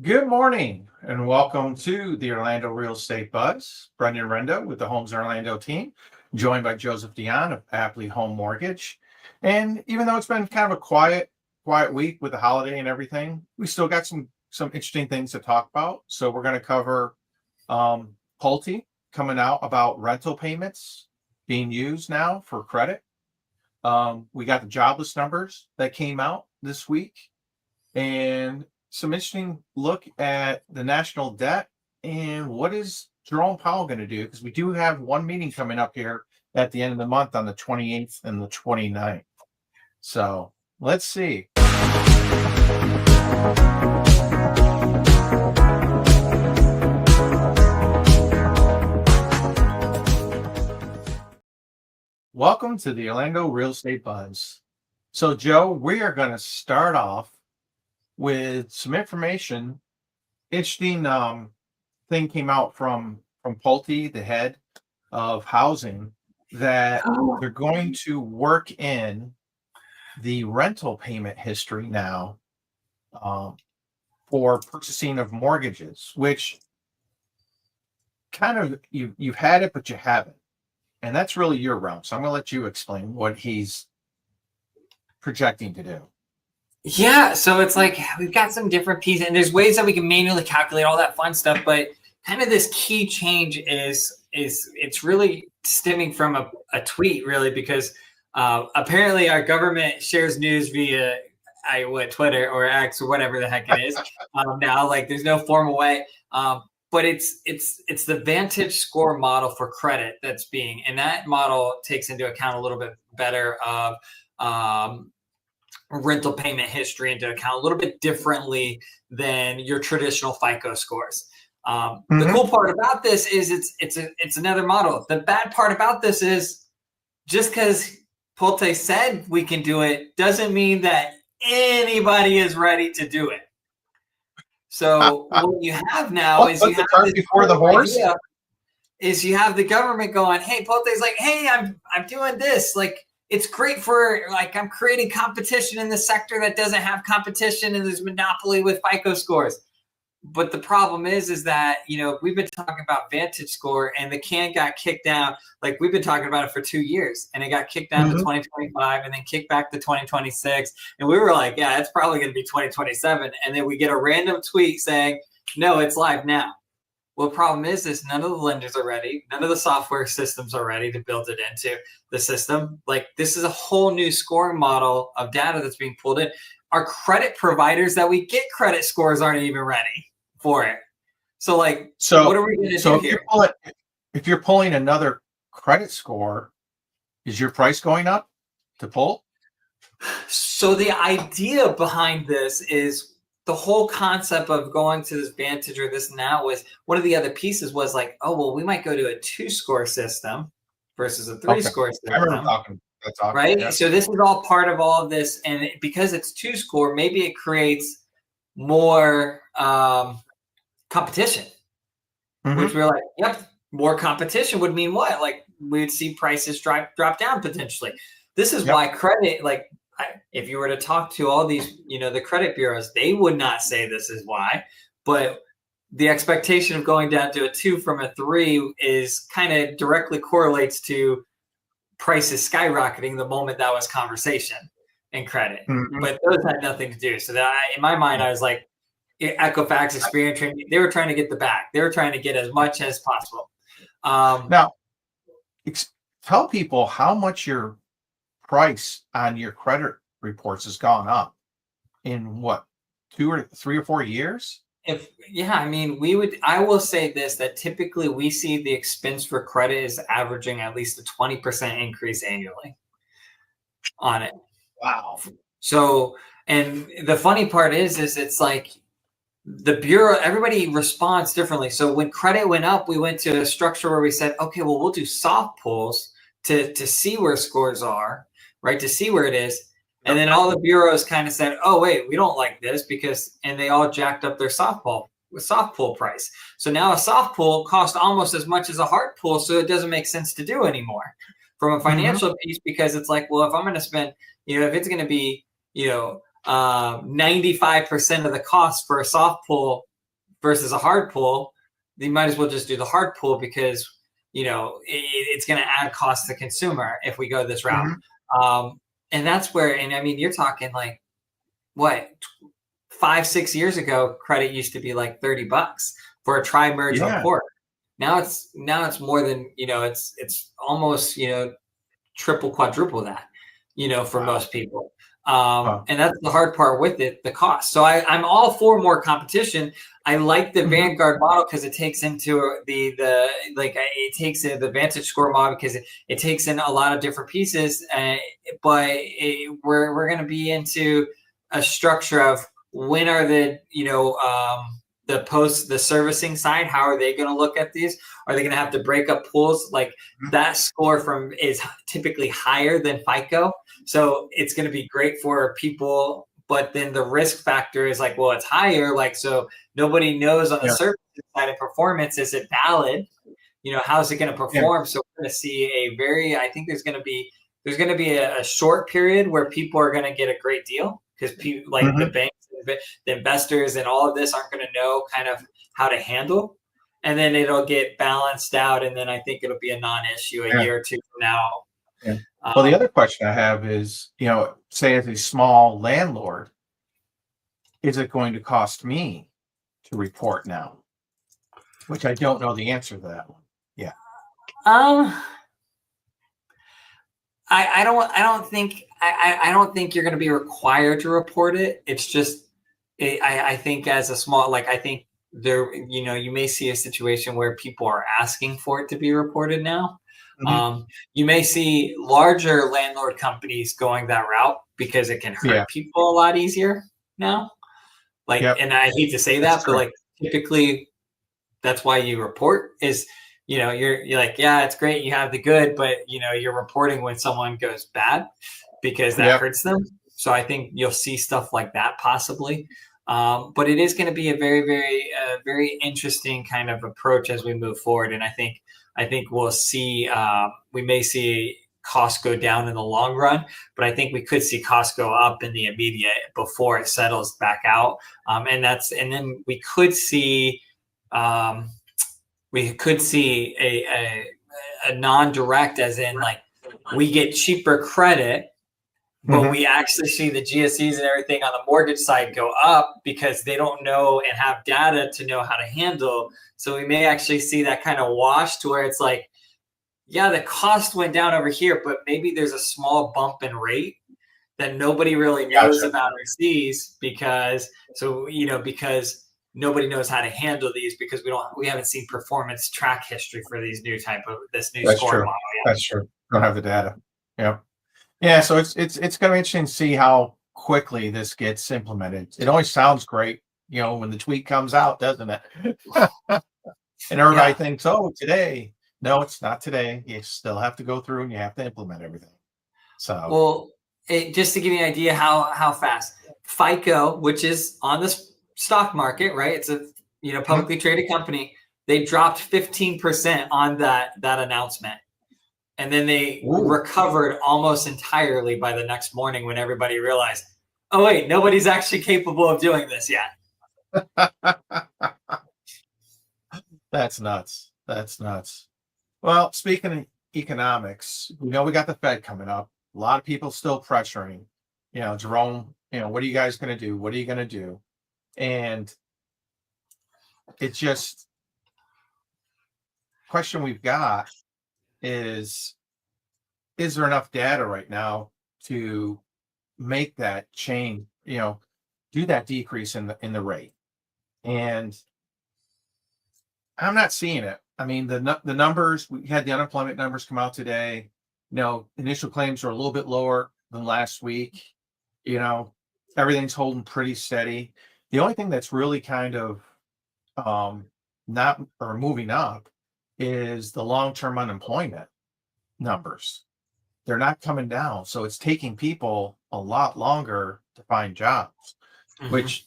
Good morning and welcome to the Orlando Real Estate Buzz. Brenden Rendo with the Homes in Orlando team, joined by Dionne of Appli Home Mortgage. And even though it's been kind of a quiet week with the holiday and everything, we still got some interesting things to talk about. So we're going to cover Pulte coming out about rental payments being used now for credit. We got the jobless numbers that came out this week, and some interesting look at the national debt and what is Jerome Powell going to do, because we do have one meeting coming up here at the end of the month on the 28th and the 29th. So let's see. Welcome to the Orlando Real Estate Buzz. So Joe, we are going to start off with some information. Interesting thing came out from Pulte, the head of housing, that they're going to work in the rental payment history now for purchasing of mortgages, which kind of you've had it, but you haven't. And that's really your realm. So I'm going to let you explain what he's projecting to do. Yeah, so it's like we've got some different pieces, and there's ways that we can manually calculate all that fun stuff. But kind of this key change is it's really stemming from a tweet, really, because apparently our government shares news via Twitter or X or whatever the heck it is now. Like, there's no formal way, but it's the Vantage score model for credit that's being, and that model takes into account a little bit better of rental payment history into account a little bit differently than your traditional FICO scores. The cool part about this is it's another model. The bad part about this is just because Pulte said we can do it doesn't mean that anybody is ready to do it. So what you have now is you have the cart before the horse. Is you have the government going, hey, Pulte's like, hey, I'm doing this, like. It's great for, like, I'm creating competition in the sector that doesn't have competition, and there's monopoly with FICO scores. But the problem is that, we've been talking about Vantage score, and the can got kicked down. Like, we've been talking about it for 2 years, and it got kicked down to 2025 and then kicked back to 2026. And we were like, yeah, it's probably going to be 2027. And then we get a random tweet saying, no, it's live now. Well, the problem is none of the lenders are ready. None of the software systems are ready to build it into the system. Like, this is a whole new scoring model of data that's being pulled in. Our credit providers that we get credit scores aren't even ready for it. So what are we going to do here? If you're pulling another credit score, is your price going up to pull? So the idea behind this is, the whole concept of going to this Vantage or this now was, one of the other pieces was like, oh, well, we might go to a 2-score system versus a 3-score system. I remember talking, right? Yeah. So this is all part of all of this. And because it's 2-score, maybe it creates more competition, which we're like, yep, more competition would mean what? Like, we'd see prices drop down potentially. This is why credit, like, if you were to talk to all these, the credit bureaus, they would not say this is why, but the expectation of going down to a 2 from a 3 is kind of directly correlates to prices skyrocketing the moment that was conversation in credit. But those had nothing to do. So that in my mind, I was like, Equifax, Experian, they were trying to get the back. They were trying to get as much as possible. Now, tell people how much your price on your credit reports has gone up in what, 2 or 3 or 4 years? I will say this, that typically we see the expense for credit is averaging at least a 20% increase annually on it. Wow. So, and the funny part is it's like the bureau, everybody responds differently. So when credit went up, we went to a structure where we said, okay, well, we'll do soft pulls to see where scores are, right? To see where it is. And then all the bureaus kind of said, oh, wait, we don't like this and they all jacked up their soft pull price. So now a soft pull costs almost as much as a hard pull. So it doesn't make sense to do anymore from a financial piece, because it's like, well, if I'm going to spend, if it's going to be, 95% of the cost for a soft pull versus a hard pull, you might as well just do the hard pull because, it's going to add cost to consumer if we go this route. And that's where, and I mean, you're talking like what, 5-6 years ago, credit used to be like $30 for a tri-merge report. Now it's more than, it's almost, triple, quadruple that, for most people. And that's the hard part with it, the cost. So I'm all for more competition. I like the Vanguard model because it takes into it takes the Vantage Score model because it takes in a lot of different pieces. But we're going to be into a structure of when are the the servicing side, how are they going to look at these? Are they going to have to break up pools? Like that score is typically higher than FICO. So it's going to be great for people, but then the risk factor is like, well, it's higher. Like, so nobody knows on the servicing side of performance, is it valid? How's it going to perform? So we're going to see I think there's going to be a short period where people are going to get a great deal because people like the banks, the investors and all of this aren't going to know kind of how to handle. And then it'll get balanced out. And then I think it'll be a non-issue a year or two from now. Yeah. Well, the other question I have is, say as a small landlord, is it going to cost me to report now? Which I don't know the answer to that one. Yeah. I don't think you're going to be required to report it. It's just, I think as a small, I think there, you may see a situation where people are asking for it to be reported now. You may see larger landlord companies going that route because it can hurt people a lot easier now. And I hate to say that, but typically that's why you report is, you're like, yeah, it's great. You have the good, but you're reporting when someone goes bad because that hurts them. So I think you'll see stuff like that possibly. But it is going to be a very, very, very interesting kind of approach as we move forward. And I think we'll see, we may see costs go down in the long run, but I think we could see costs go up in the immediate before it settles back out. And then we could see, a non-direct, as in we get cheaper credit, but we actually see the GSEs and everything on the mortgage side go up because they don't know and have data to know how to handle. So we may actually see that kind of wash to where it's like, yeah, the cost went down over here, but maybe there's a small bump in rate that nobody really knows about or sees because nobody knows how to handle these because we haven't seen performance track history for these new score model yet. That's true. Don't have the data. Yeah. Yeah. So it's going to be interesting to see how quickly this gets implemented. It always sounds great, when the tweet comes out, doesn't it? And everybody thinks, oh, today. No, it's not today. You still have to go through and you have to implement everything. So, well, just to give you an idea how fast FICO, which is on the stock market, right? It's a publicly traded company. They dropped 15% on that announcement, and then they recovered almost entirely by the next morning when everybody realized, oh wait, nobody's actually capable of doing this yet. That's nuts. Well, speaking of economics, we got the Fed coming up. A lot of people still pressuring, Jerome, what are you guys going to do? What are you going to do? And it's just question we've got is there enough data right now to make that change, do that decrease in the rate? And I'm not seeing it. I mean, the numbers, we had the unemployment numbers come out today. Initial claims are a little bit lower than last week. Everything's holding pretty steady. The only thing that's really kind of not or moving up is the long-term unemployment numbers. They're not coming down. So it's taking people a lot longer to find jobs, which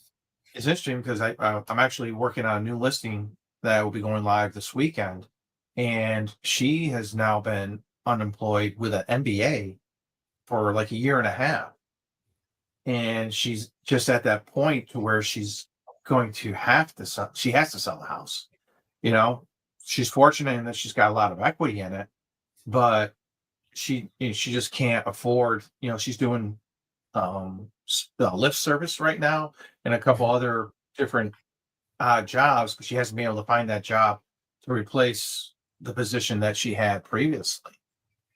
is interesting because I'm actually working on a new listing that will be going live this weekend. And she has now been unemployed with an MBA for a year and a half. And she's just at that point to where she's going to have to sell. She has to sell the house. You know, she's fortunate in that she's got a lot of equity in it, but she just can't afford. You know, she's doing the lift service right now and a couple other different jobs, but she hasn't been able to find that job to replace the position that she had previously.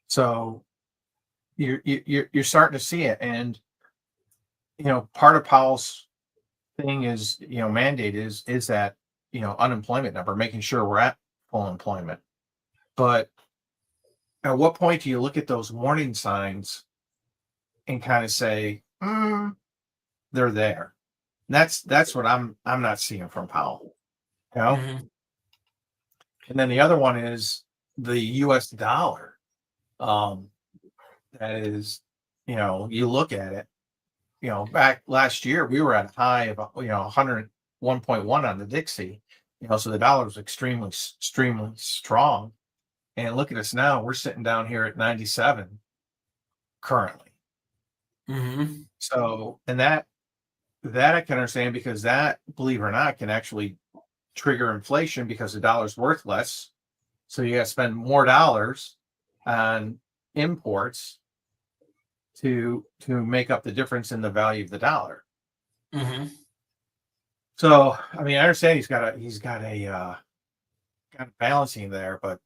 So you're starting to see it, and you know, part of Powell's thing is, you know, mandate is that, you know, unemployment number, making sure we're at full employment. But at what point do you look at those warning signs and kind of say, they're there? And that's what I'm not seeing from Powell. You know? Mm-hmm. And then the other one is the US dollar. That is, you know, you look at it, you know, back last year we were at a high of, you know, 101.1 on the Dixie, you know, so the dollar was extremely strong. And look at us now, we're sitting down here at 97 currently. Mm-hmm. So, and that I can understand, because that, believe it or not, can actually trigger inflation because the dollar's worth less. So you got to spend more dollars on imports to make up the difference in the value of the dollar. Mm-hmm. So, I mean, I understand he's got a balancing there, but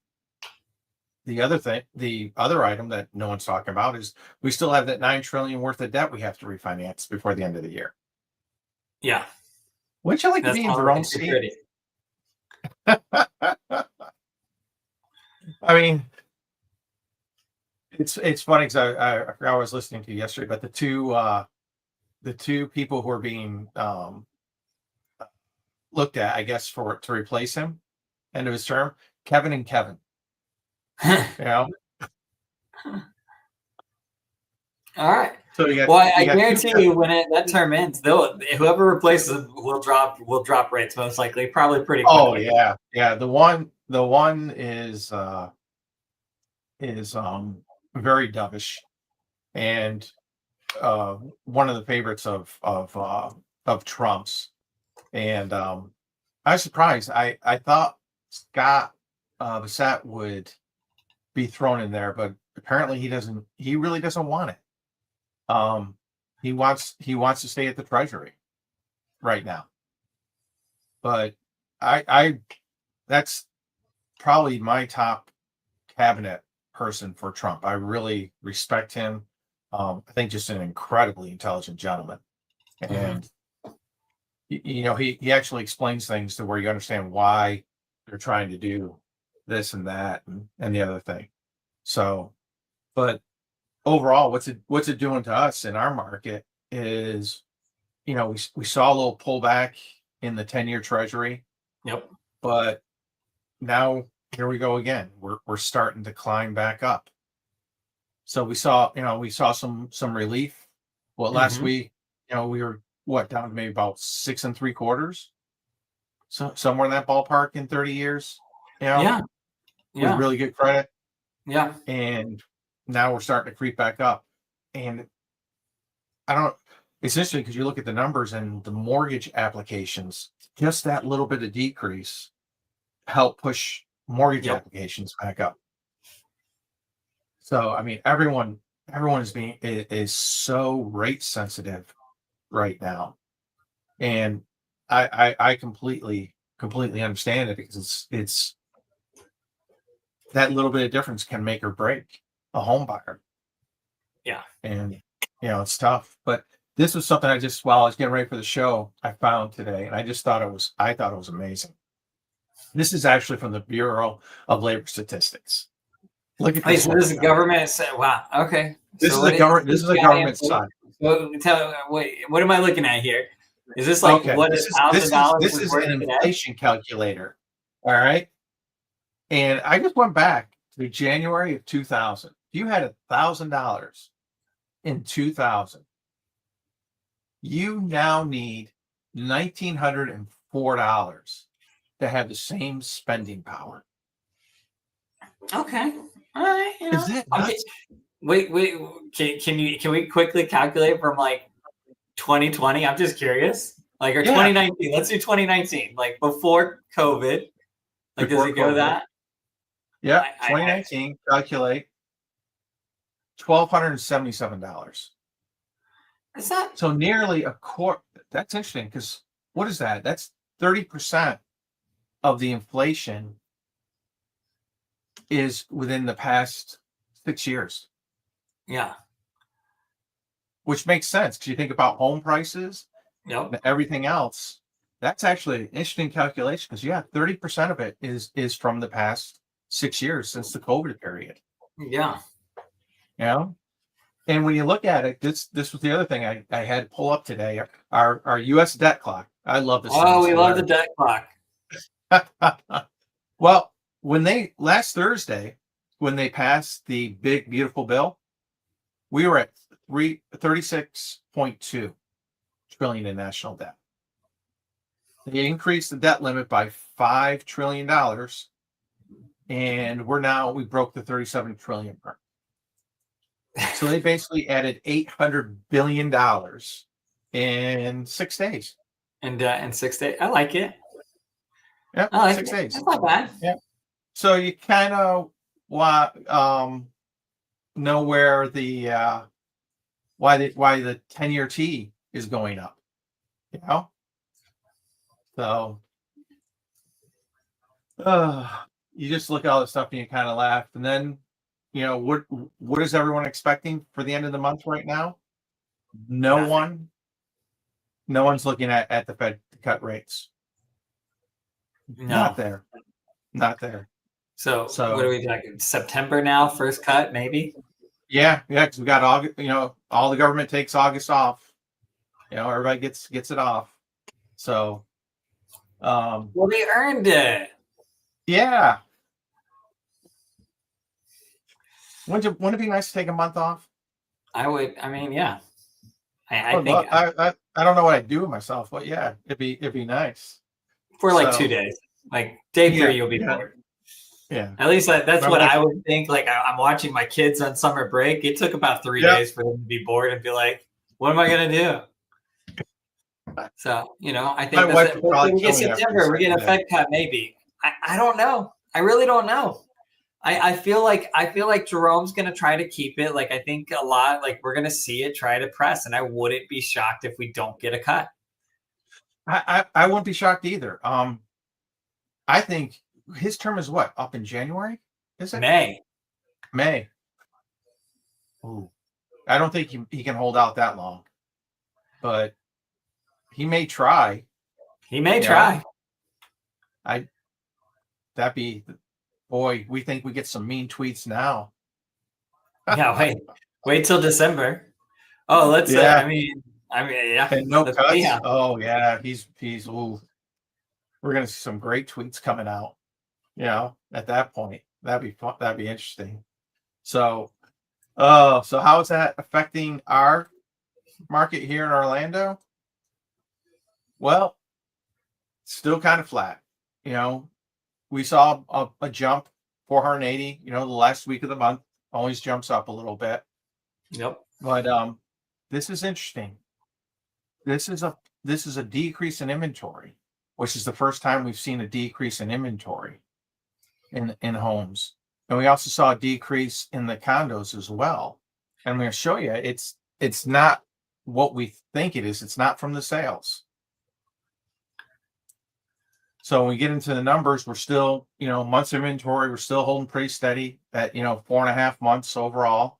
the other item that no one's talking about is we still have that $9 trillion worth of debt we have to refinance before the end of the year. Yeah. Wouldn't you like to be in your own seat? I mean, it's funny because I forgot I was listening to you yesterday, but the two people who are being looked at, I guess, to replace him, end of his term, Kevin and Kevin. You know? All right. So you got, well, I guarantee you, when that term ends, whoever replaces him will drop rates most likely, probably pretty quickly. Oh yeah. The one is very dovish, and one of the favorites of Trump's. And I was surprised. I thought Scott Bassett would be thrown in there, but apparently he really doesn't want it. He wants to stay at the Treasury right now. But I that's probably my top cabinet person for Trump. I really respect him. I think just an incredibly intelligent gentleman. And you know, he actually explains things to where you understand why they're trying to do this and that and the other thing. So, but overall, what's it doing to us in our market is, you know, we saw a little pullback in the 10-year Treasury. Yep. But now here we go again. We're starting to climb back up. So we saw some relief. Well, last week, you know, we were down to maybe about 6 3/4. So somewhere in that ballpark in 30 years. You know, with really good credit. Yeah. And now we're starting to creep back up. And it's interesting because you look at the numbers and the mortgage applications, just that little bit of decrease help push mortgage applications back up. So, I mean, everyone is so rate sensitive right now. And I completely understand it, because it's that little bit of difference can make or break a home buyer. Yeah. And, you know, it's tough. But this was something while I was getting ready for the show, I found today, and I thought it was amazing. This is actually from the Bureau of Labor Statistics. Look at this. So this is government. Wow. Okay. This is a government side. So what am I looking at here? Is this like what is $1,000? This is an inflation calculator. All right. And I just went back to January of 2000. If you had $1,000 in 2000, you now need $1,904 to have the same spending power. Okay. All right. You know. Is that nuts? Okay. Wait. Can we quickly calculate from like 2020? I'm just curious. Like, or Yeah. 2019. Let's do 2019. Like before COVID. Like, Before does it go COVID. that? Yeah, I- 2019, calculate $1,277. Is that? So nearly a quarter. That's interesting because what is that? That's 30% of the inflation is within the past 6 years, Yeah. which makes sense because you think about home prices Yep. and everything else. That's actually an interesting calculation because 30% of it is from the past 6 years since the COVID period. Yeah. You know? And when you look at it, this was the other thing I had pull up today. Our US debt clock. I love this. Oh, we love the debt clock. Well, when they last Thursday, when they passed the big beautiful bill, we were at 36.2 trillion in national debt. They increased the debt limit by $5 trillion, and we broke the 37 trillion mark. So they basically added $800 billion in 6 days. And in 6 days, I like it. Yeah, I like 6 it. days. That's not bad. Yeah. So you kind of know where the why the 10-year T is going up. You know, so you just look at all the stuff and you kind of laugh, and then what is everyone expecting for the end of the month right now? No one's looking at the Fed to cut rates. No. Not there. So what are we talking? September now, first cut, maybe? Yeah, because we got August, all the government takes August off. Everybody gets it off. So well, they earned it. Yeah. Wouldn't it be nice to take a month off? I would. I mean, yeah. I think I don't know what I'd do with myself, but yeah, it'd be nice for like 2 days. Like day 3, you'll be bored. Yeah. At least that's what I would think. Like I'm watching my kids on summer break. It took about 3 days for them to be bored and be like, "What am I gonna do?" So I think that's it. We get September. We get a Fed cut, maybe. I don't know. I really don't know. I feel like Jerome's gonna try to keep it. Like I think a lot. Like we're gonna see it try to press, and I wouldn't be shocked if we don't get a cut. I wouldn't be shocked either. I think his term is what, up in January? Is it May? Ooh, I don't think he can hold out that long, but he may try. He may try. Boy, we think we get some mean tweets now. Yeah, wait till December. Oh, let's. I mean, yeah. And no cuts. Yeah. Oh yeah, he's. Ooh, we're gonna see some great tweets coming out. At that point, that'd be fun. That'd be interesting. So how is that affecting our market here in Orlando? Well, still kind of flat. We saw a jump, 480. The last week of the month always jumps up a little bit. Yep. But this is interesting. This is a decrease in inventory, which is the first time we've seen a decrease in inventory in homes. And we also saw a decrease in the condos as well. And I'm going to show you it's not what we think it is. It's not from the sales. So when we get into the numbers, we're still, months of inventory, we're still holding pretty steady at, 4.5 months overall.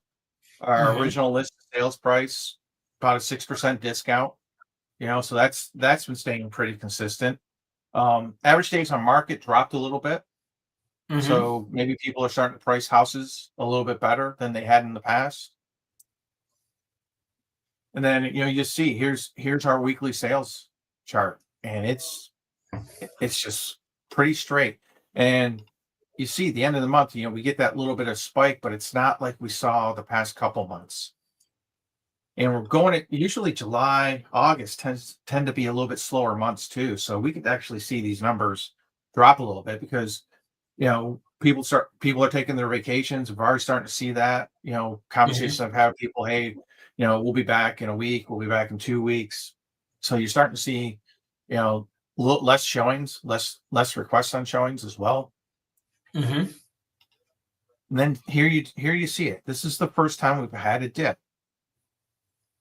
Our original list sales price, about a 6% discount, so that's been staying pretty consistent. Average days on market dropped a little bit. So maybe people are starting to price houses a little bit better than they had in the past. And then, you see, here's our weekly sales chart, and it's just pretty straight. And you see the end of the month, we get that little bit of spike, but it's not like we saw the past couple months. And we're going usually July, August tend to be a little bit slower months too. So we could actually see these numbers drop a little bit because, people are taking their vacations. We're already starting to see that, conversations I've had with people, hey, we'll be back in a week. We'll be back in 2 weeks. So you're starting to see less showings, less requests on showings as well. Mm-hmm. And then here you see it. This is the first time we've had a dip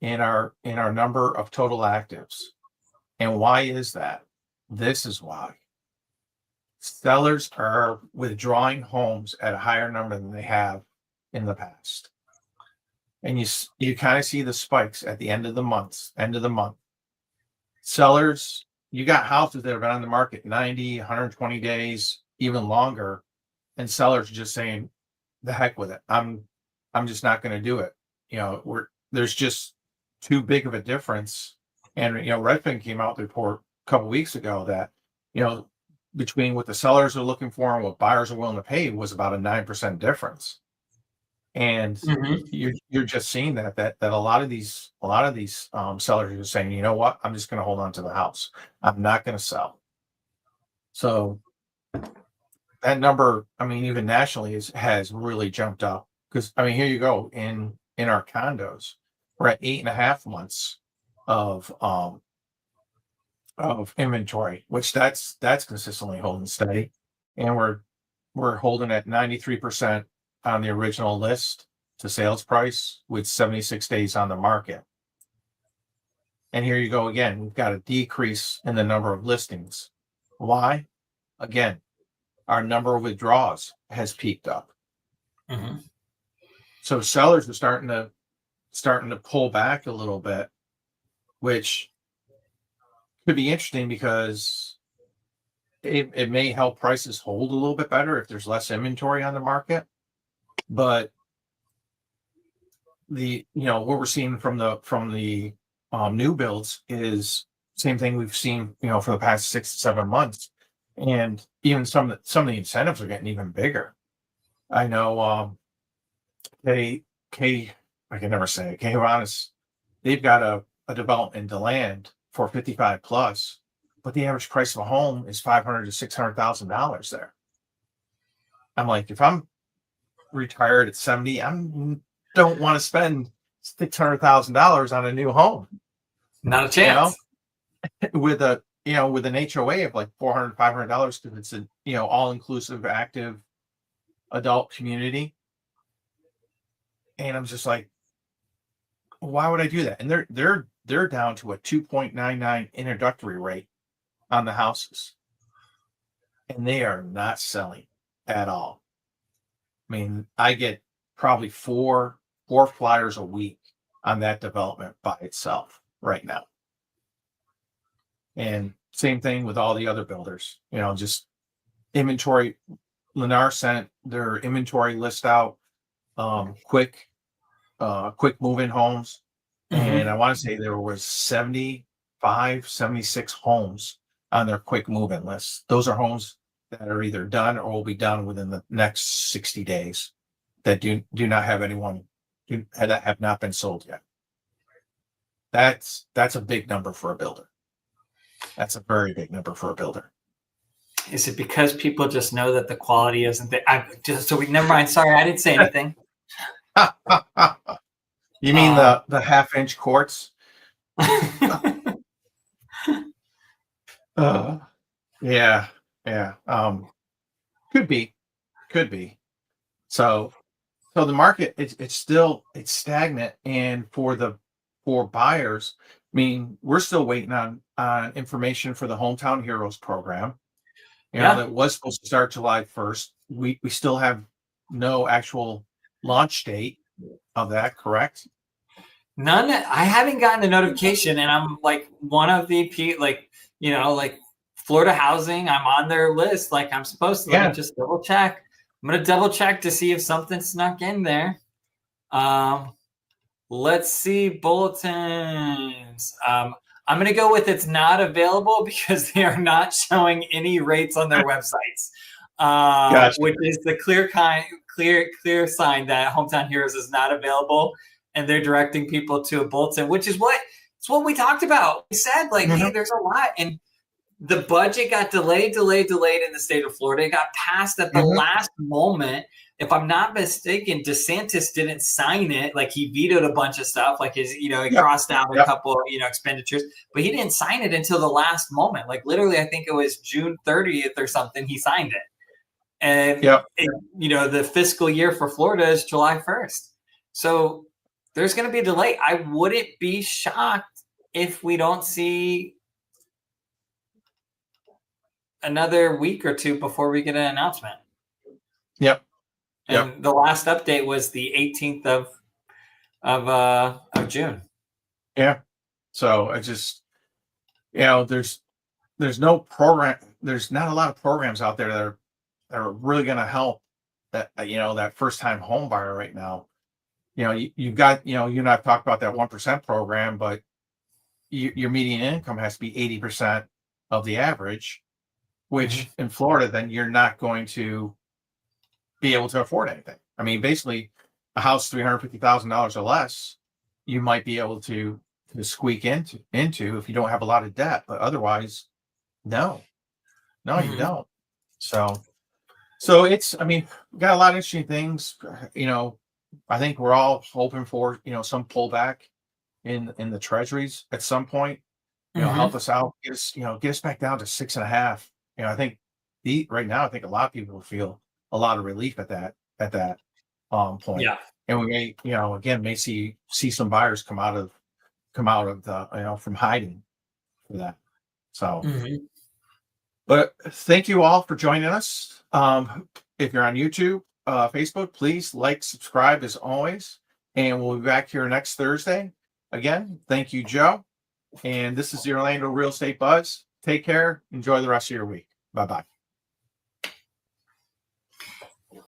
in our number of total actives. And why is that? This is why. Sellers are withdrawing homes at a higher number than they have in the past. And you kind of see the spikes at the end of the month. Sellers, you got houses that have been on the market 90, 120 days, even longer, and sellers are just saying, the heck with it. I'm just not going to do it. There's just too big of a difference. And Redfin came out with a report a couple weeks ago that between what the sellers are looking for and what buyers are willing to pay was about a 9% difference. And you're just seeing that a lot of these sellers are just saying, you know what, I'm just going to hold on to the house. I'm not going to sell. So that number, even nationally has really jumped up, because here you go in our condos, we're at 8.5 months of inventory, which that's consistently holding steady, and we're holding at 93% on the original list to sales price with 76 days on the market. And here you go again, we've got a decrease in the number of listings. Why? Again, our number of withdrawals has peaked up. Mm-hmm. So sellers are starting to pull back a little bit, which could be interesting because it may help prices hold a little bit better if there's less inventory on the market. But what we're seeing from the new builds is same thing we've seen for the past 6 to 7 months, and even some of the incentives are getting even bigger. I know I can never say it. K-Honest, they've got a development to land for 55 plus, but the average price of a home is $500,000 to $600,000 there. I'm like, if I'm retired at 70, I don't want to spend $600,000 on a new home. Not a chance. With an HOA of like $400, $500 because it's an all-inclusive, active adult community. And I'm just like, why would I do that? And they're down to a 2.99 introductory rate on the houses, and they are not selling at all. I get probably four flyers a week on that development by itself right now. And same thing with all the other builders, just inventory. Lennar sent their inventory list out, quick move-in homes. And I want to say there was 75, 76 homes on their quick move-in list. Those are homes that are either done or will be done within the next 60 days that do not have that have not been sold yet. That's a big number for a builder. That's a very big number for a builder. Is it because people just know that the quality isn't there? Never mind. Sorry, I didn't say anything. You mean the half-inch quartz? Yeah. Could be. So the market it's stagnant, and for buyers, we're still waiting on information for the Hometown Heroes program. That was supposed to start July 1st. We still have no actual launch date of that, correct? None. I haven't gotten a notification, and I'm like one of the like Florida Housing. I'm on their list, like I'm supposed to. Let me just double check. I'm gonna double check to see if something snuck in there. Let's see bulletins. I'm gonna go with it's not available because they are not showing any rates on their websites, Gotcha. which is the clear sign that Hometown Heroes is not available. And they're directing people to a bulletin, which is what we talked about. We said, hey, there's a lot. And the budget got delayed in the state of Florida. It got passed at the last moment. If I'm not mistaken, DeSantis didn't sign it. Like, he vetoed a bunch of stuff. Like, he crossed out a couple, expenditures, but he didn't sign it until the last moment. Like, literally, I think it was June 30th or something. He signed it. And, the fiscal year for Florida is July 1st. So there's going to be a delay. I wouldn't be shocked if we don't see another week or two before we get an announcement. And the last update was the 18th of June. Yeah. So I just, there's no program. There's not a lot of programs out there that are really going to help that first time home buyer right now. You've got, you and I've talked about that 1% program, but your median income has to be 80% of the average, which in Florida, then you're not going to be able to afford anything. I mean, basically, a house $350,000 or less, you might be able to squeak into if you don't have a lot of debt, but otherwise, no, you don't. So it's, I mean, we got a lot of interesting things. I think we're all hoping for some pullback in the treasuries at some point. Help us out, get us back down to 6.5. I think right now, I think a lot of people will feel a lot of relief at that point. Yeah. And we may, again, may see some buyers come out of the, from hiding for that. So, but thank you all for joining us. If you're on YouTube, Facebook, please like, subscribe as always. And we'll be back here next Thursday. Again, thank you, Joe. And this is the Orlando Real Estate Buzz. Take care. Enjoy the rest of your week. Bye-bye.